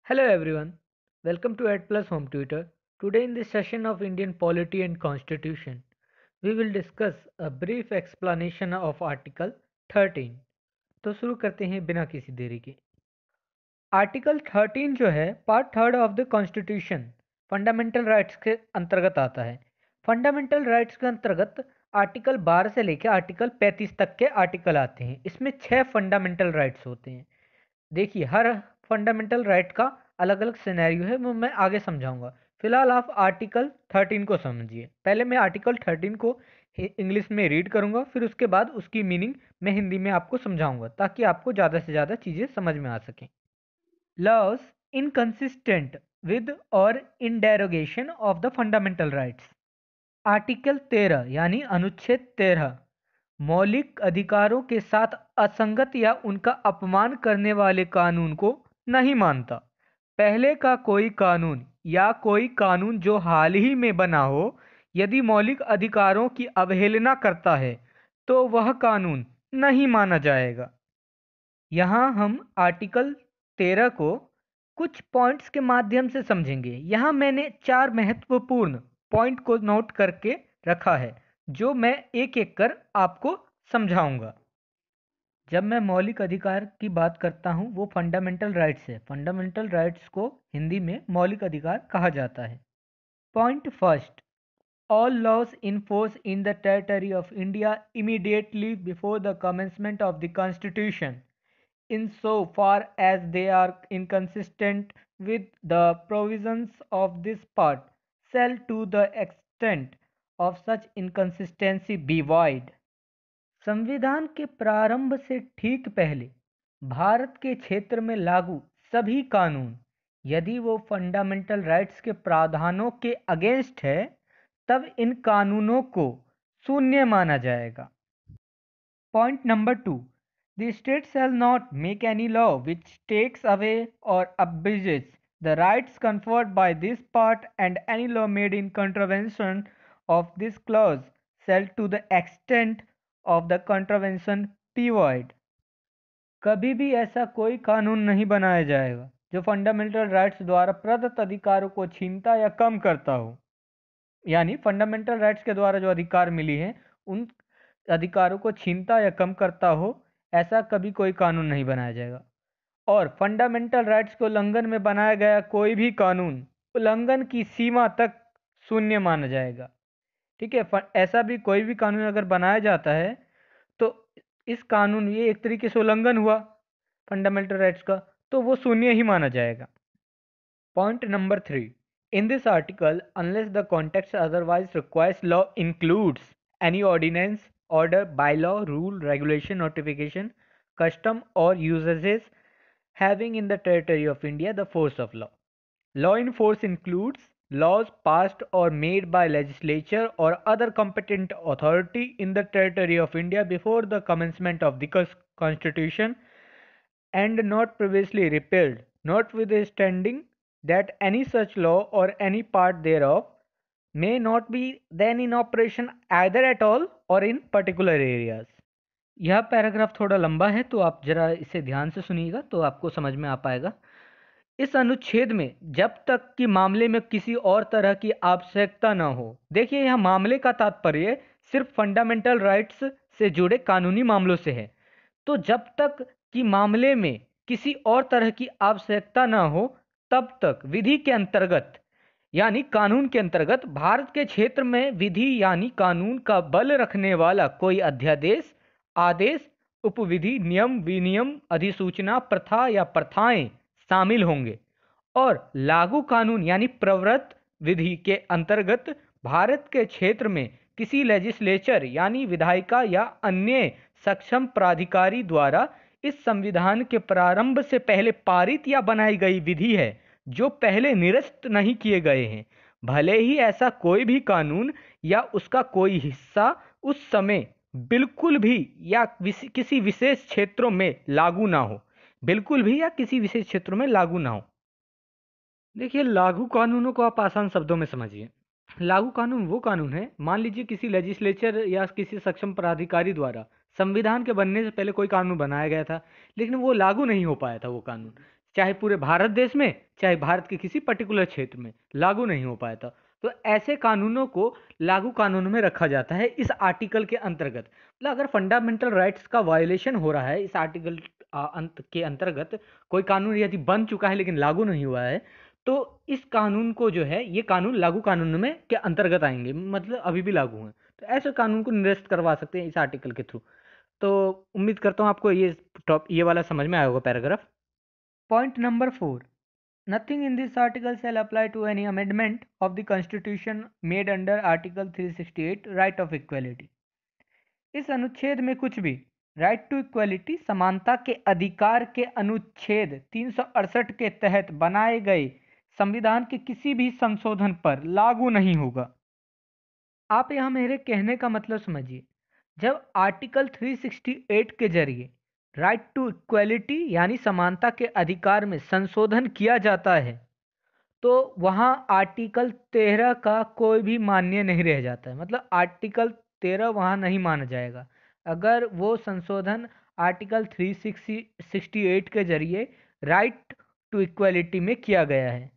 Hello everyone, welcome to EdPlus Home Tutor. Today in this session of Indian Polity and Constitution, we will discuss a brief explanation of Article 13. तो शुरू करते हैं बिना किसी देरी के। आर्टिकल 13 जो है part third of the constitution fundamental rights के अंतर्गत आता है। फंडामेंटल राइट्स के अंतर्गत आर्टिकल 12 से लेकर आर्टिकल 35 तक के आर्टिकल आते हैं। इसमें 6 फंडामेंटल राइट्स होते हैं। देखिए हर फंडामेंटल राइट का अलग अलग सिनेरियो है, वो मैं आगे समझाऊंगा। फिलहाल आप आर्टिकल 13 को समझिए। पहले मैं आर्टिकल 13 को इंग्लिश में रीड करूंगा, फिर उसके बाद उसकी मीनिंग मैं हिंदी में आपको समझाऊंगा ताकि आपको ज़्यादा से ज़्यादा चीज़ें समझ में आ सकें। Laws inconsistent with or in derogation of the fundamental rights. Article 13 यानी अनुच्छेद 13 मौलिक अधिकारों के साथ असंगत या उनका अपमान करने वाले कानून को नहीं मानता। पहले का कोई कानून या कोई कानून जो हाल ही में बना हो, यदि मौलिक अधिकारों की अवहेलना करता है तो वह कानून नहीं माना जाएगा। यहाँ हम आर्टिकल 13 को कुछ पॉइंट्स के माध्यम से समझेंगे। यहाँ मैंने 4 महत्वपूर्ण पॉइंट को नोट करके रखा है जो मैं एक एक कर आपको समझाऊंगा। जब मैं मौलिक अधिकार की बात करता हूँ वो फंडामेंटल राइट्स है। फंडामेंटल राइट्स को हिंदी में मौलिक अधिकार कहा जाता है। Point first, all laws in force in the territory of India immediately before the commencement of the Constitution, in so far as they are inconsistent with the provisions of this part, shall to the extent of such inconsistency be void। संविधान के प्रारंभ से ठीक पहले भारत के क्षेत्र में लागू सभी कानून, यदि वो फंडामेंटल राइट्स के प्रावधानों के अगेंस्ट है, तब इन कानूनों को शून्य माना जाएगा। Point number 2, the state shall not make any law which takes away or abridges the rights conferred by this part, and any law made in contravention of this clause shall to the extent of the contravention be void. कभी भी ऐसा कोई कानून नहीं बनाया जाएगा जो fundamental rights द्वारा प्रदत्त अधिकारों को छीनता या कम करता हो। यानी फंडामेंटल राइट्स के द्वारा जो अधिकार मिली हैं उन अधिकारों को छीनता या कम करता हो, ऐसा कभी कोई कानून नहीं बनाया जाएगा। और फंडामेंटल राइट्स के उल्लंघन में बनाया गया कोई भी कानून उल्लंघन की सीमा तक शून्य माना जाएगा। ठीक है, ऐसा भी कोई भी कानून अगर बनाया जाता है तो इस कानून ये एक तरीके से उल्लंघन हुआ फंडामेंटल राइट्स का, तो वो शून्य ही माना जाएगा। Point number 3, in this article, unless the context otherwise requires, law includes any ordinance, order, bylaw, rule, regulation, notification, custom or usages having in the territory of India the force of law. Law in force includes laws passed or made by legislature or other competent authority in the territory of India before the commencement of the Constitution and not previously repealed, notwithstanding that any such law or any part thereof may not be then in operation either at all or in particular areas। यह paragraph थोड़ा लंबा है तो आप जरा इसे ध्यान से सुनिएगा तो आपको समझ में आ पाएगा। इस अनुच्छेद में जब तक कि मामले में किसी और तरह की आवश्यकता न हो, देखिए यह मामले का तात्पर्य सिर्फ फंडामेंटल राइट्स से जुड़े कानूनी मामलों से है। तो जब तक कि मामले में किसी और तरह की आवश्यकता न हो, तब तक विधि के अंतर्गत यानी कानून के अंतर्गत भारत के क्षेत्र में विधि यानी कानून का बल रखने वाला कोई अध्यादेश, आदेश, उपविधि, नियम, विनियम, अधिसूचना, प्रथा या प्रथाएं शामिल होंगे। और लागू कानून यानी प्रवृत्त विधि के अंतर्गत भारत के क्षेत्र में किसी लेजिस्लेचर यानी विधायिका या अन्य सक्षम प्राधिकारी द्वारा इस संविधान के प्रारंभ से पहले पारित या बनाई गई विधि है जो पहले निरस्त नहीं किए गए हैं, भले ही ऐसा कोई भी कानून या उसका कोई हिस्सा उस समय बिल्कुल भी या किसी विशेष क्षेत्रों में लागू ना हो। बिल्कुल भी या किसी विशेष क्षेत्रों में लागू ना हो। देखिए लागू कानूनों को आप आसान शब्दों में समझिए। लागू कानून वो कानून है, मान लीजिए किसी लेजिस्लेचर या किसी सक्षम प्राधिकारी द्वारा संविधान के बनने से पहले कोई कानून बनाया गया था लेकिन वो लागू नहीं हो पाया था वो कानून। चाहे पूरे भारत देश में, चाहे भारत के किसी पर्टिकुलर क्षेत्र में लागू नहीं हो पाया था। तो ऐसे कानूनों को लागू कानून में रखा जाता है इस आर्टिकल के अंतर्गत। मतलब अगर फंडामेंटल राइट्स का वायलेशन हो रहा है इस आर्टिकल अंत के अंतर्गत, कोई कानून यदि बन चुका है लेकिन लागू नहीं हुआ है, तो इस कानून को जो है, ये कानून लागू कानून में के अंतर्गत आएंगे, मतलब अभी भी लागू हैं। तो ऐसे कानून को निरस्त करवा सकते हैं इस आर्टिकल के थ्रू। तो उम्मीद करता हूँ आपको ये वाला समझ में आया होगा paragraph. Point number 4. Nothing in this article shall apply to any amendment of the Constitution made under Article 368 Right of Equality. इस अनुच्छेद में कुछ भी राइट टू इक्वलिटी समानता के अधिकार के अनुच्छेद 368 के तहत बनाए गए संविधान के किसी भी संशोधन पर लागू नहीं होगा। आप यहाँ मेरे कहने का मतलब समझिए। जब आर्टिकल 368 के जरिए राइट टू इक्वलिटी यानी समानता के अधिकार में संशोधन किया जाता है, तो वहाँ आर्टिकल 13 का कोई भी मान्य नहीं रह जाता है। मतलब आर्टिकल 13 वहाँ नहीं माना जाएगा अगर वो संशोधन आर्टिकल 368 के जरिए राइट टू इक्वलिटी में किया गया है।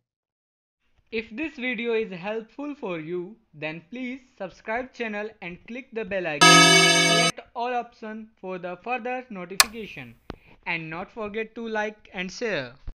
If this video is helpful for you, then please subscribe channel and click the bell icon and select all option for the further notification. And not forget to like and share.